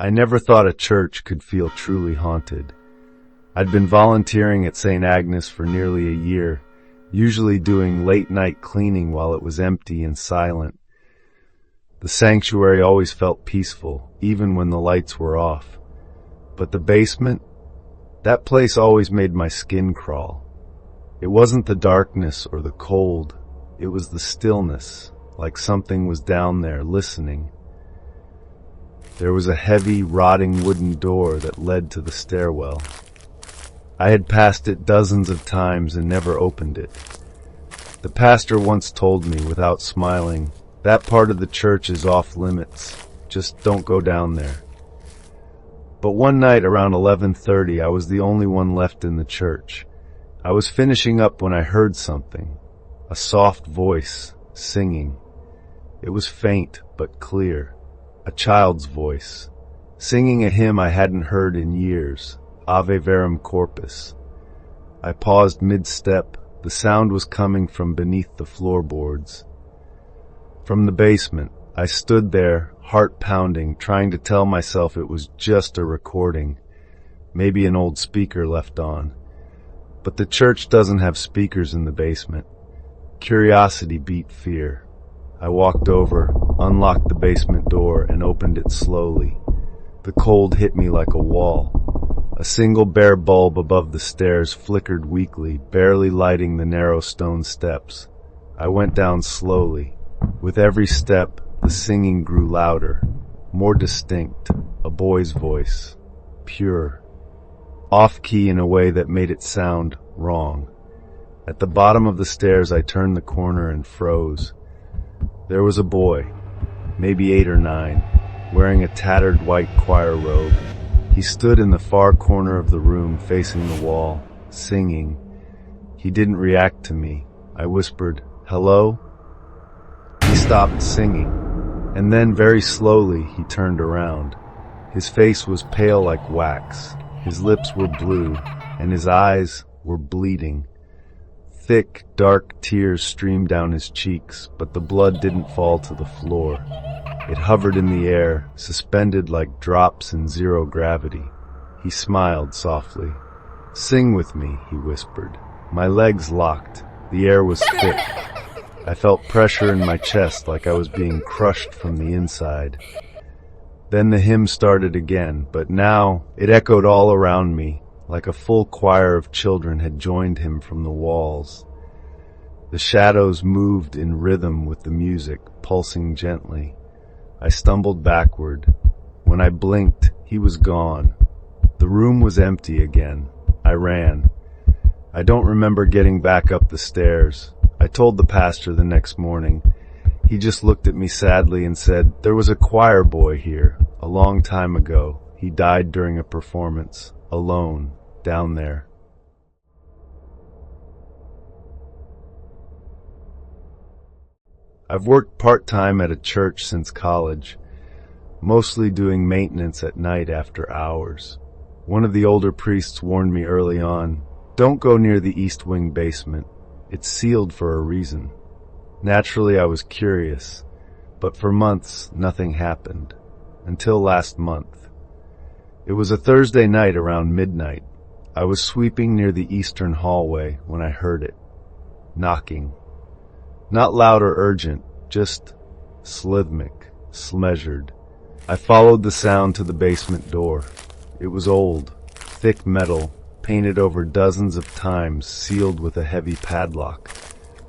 I never thought a church could feel truly haunted. I'd been volunteering at St. Agnes for nearly a year, usually doing late-night cleaning while it was empty and silent. The sanctuary always felt peaceful, even when the lights were off. But the basement? That place always made my skin crawl. It wasn't the darkness or the cold. It was the stillness, like something was down there listening. There was a heavy, rotting wooden door that led to the stairwell. I had passed it dozens of times and never opened it. The pastor once told me, without smiling, that part of the church is off limits. Just don't go down there. But one night around 11:30, I was the only one left in the church. I was finishing up when I heard something. A soft voice, singing. It was faint but clear. A child's voice, singing a hymn I hadn't heard in years, Ave Verum Corpus. I paused mid-step. The sound was coming from beneath the floorboards. From the basement, I stood there, heart pounding, trying to tell myself it was just a recording, maybe an old speaker left on. But the church doesn't have speakers in the basement. Curiosity beat fear. I walked over, unlocked the basement door, and opened it slowly. The cold hit me like a wall. A single bare bulb above the stairs flickered weakly, barely lighting the narrow stone steps. I went down slowly. With every step, the singing grew louder, more distinct, a boy's voice, pure, off-key in a way that made it sound wrong. At the bottom of the stairs, I turned the corner and froze. There was a boy, maybe 8 or 9, wearing a tattered white choir robe. He stood in the far corner of the room facing the wall, singing. He didn't react to me. I whispered, "Hello?" He stopped singing, and then very slowly he turned around. His face was pale like wax, his lips were blue, and his eyes were bleeding. Thick, dark tears streamed down his cheeks, but the blood didn't fall to the floor. It hovered in the air, suspended like drops in zero gravity. He smiled softly. "Sing with me," he whispered. My legs locked. The air was thick. I felt pressure in my chest like I was being crushed from the inside. Then the hymn started again, but now it echoed all around me, like a full choir of children had joined him from the walls. The shadows moved in rhythm with the music, pulsing gently. I stumbled backward. When I blinked, he was gone. The room was empty again. I ran. I don't remember getting back up the stairs. I told the pastor the next morning. He just looked at me sadly and said, "There was a choir boy here, a long time ago. He died during a performance, alone, down there." I've worked part-time at a church since college, mostly doing maintenance at night after hours. One of the older priests warned me early on, "Don't go near the East Wing basement. It's sealed for a reason." Naturally, I was curious, but for months, nothing happened. Until last month. It was a Thursday night around midnight. I was sweeping near the eastern hallway when I heard it. Knocking. Not loud or urgent, just slithmic, measured. I followed the sound to the basement door. It was old, thick metal, painted over dozens of times, sealed with a heavy padlock.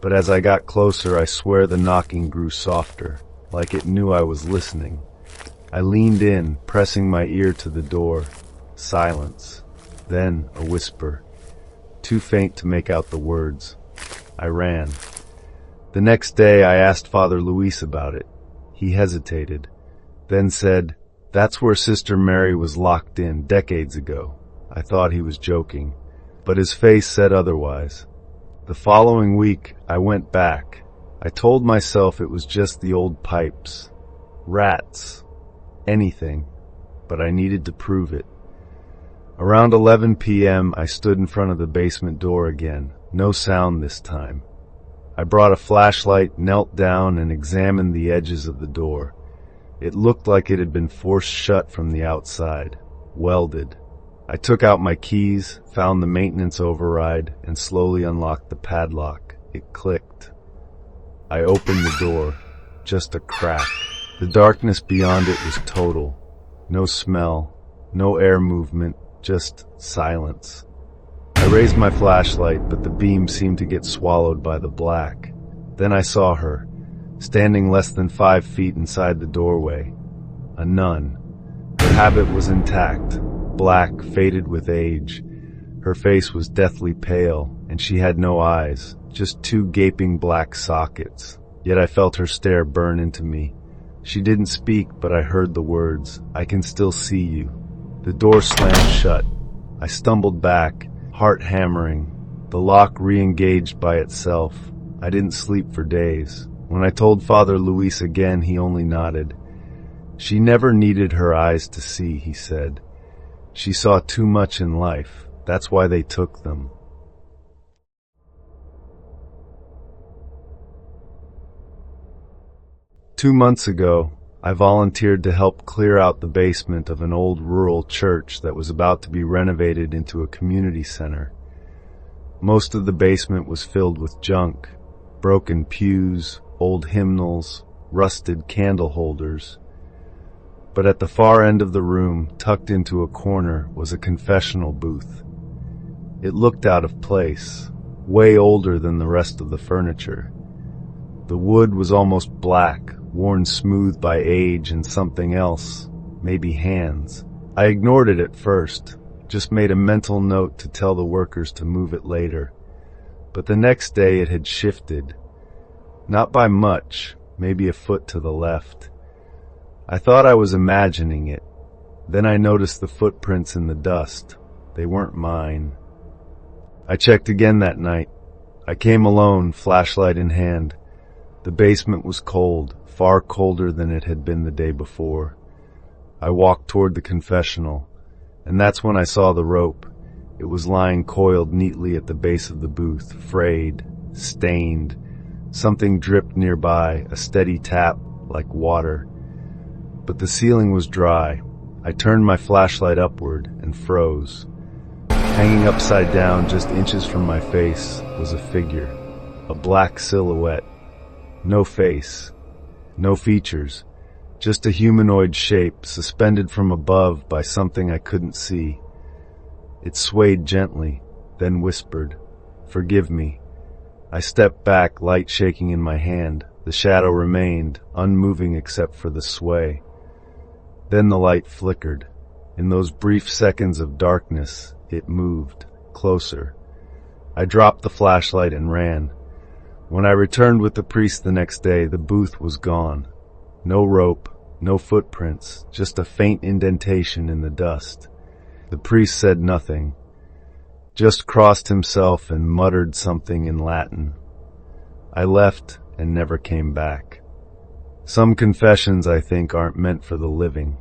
But as I got closer, I swear the knocking grew softer, like it knew I was listening. I leaned in, pressing my ear to the door. Silence. Then a whisper, too faint to make out the words. I ran. The next day, I asked Father Luis about it. He hesitated, then said, "That's where Sister Mary was locked in decades ago." I thought he was joking, but his face said otherwise. The following week, I went back. I told myself it was just the old pipes. Rats. Anything. But I needed to prove it. Around 11 p.m., I stood in front of the basement door again. No sound this time. I brought a flashlight, knelt down, and examined the edges of the door. It looked like it had been forced shut from the outside, welded. I took out my keys, found the maintenance override, and slowly unlocked the padlock. It clicked. I opened the door. Just a crack. The darkness beyond it was total. No smell, no air movement, just silence. I raised my flashlight, but the beam seemed to get swallowed by the black. Then I saw her, standing less than 5 feet inside the doorway. A nun. Her habit was intact, black, faded with age. Her face was deathly pale, and she had no eyes, just 2 gaping black sockets. Yet I felt her stare burn into me. She didn't speak, but I heard the words, "I can still see you." The door slammed shut. I stumbled back, heart hammering. The lock re-engaged by itself. I didn't sleep for days. When I told Father Luis again, he only nodded. "She never needed her eyes to see," he said. "She saw too much in life. That's why they took them." Two months ago, I volunteered to help clear out the basement of an old rural church that was about to be renovated into a community center. Most of the basement was filled with junk, broken pews, old hymnals, rusted candle holders. But at the far end of the room, tucked into a corner, was a confessional booth. It looked out of place, way older than the rest of the furniture. The wood was almost black, worn smooth by age and something else, maybe hands. I ignored it at first, just made a mental note to tell the workers to move it later. But the next day it had shifted. Not by much, maybe a foot to the left. I thought I was imagining it. Then I noticed the footprints in the dust. They weren't mine. I checked again that night. I came alone, flashlight in hand. The basement was cold, far colder than it had been the day before. I walked toward the confessional, and that's when I saw the rope. It was lying coiled neatly at the base of the booth, frayed, stained. Something dripped nearby, a steady tap, like water. But the ceiling was dry. I turned my flashlight upward and froze. Hanging upside down just inches from my face was a figure, a black silhouette. No face, no features, just a humanoid shape suspended from above by something I couldn't see. It swayed gently, then whispered, "Forgive me." I stepped back, light shaking in my hand. The shadow remained, unmoving except for the sway. Then the light flickered. In those brief seconds of darkness, it moved, closer. I dropped the flashlight and ran. When I returned with the priest the next day, the booth was gone. No rope, no footprints, just a faint indentation in the dust. The priest said nothing, just crossed himself and muttered something in Latin. I left and never came back. Some confessions, I think, aren't meant for the living.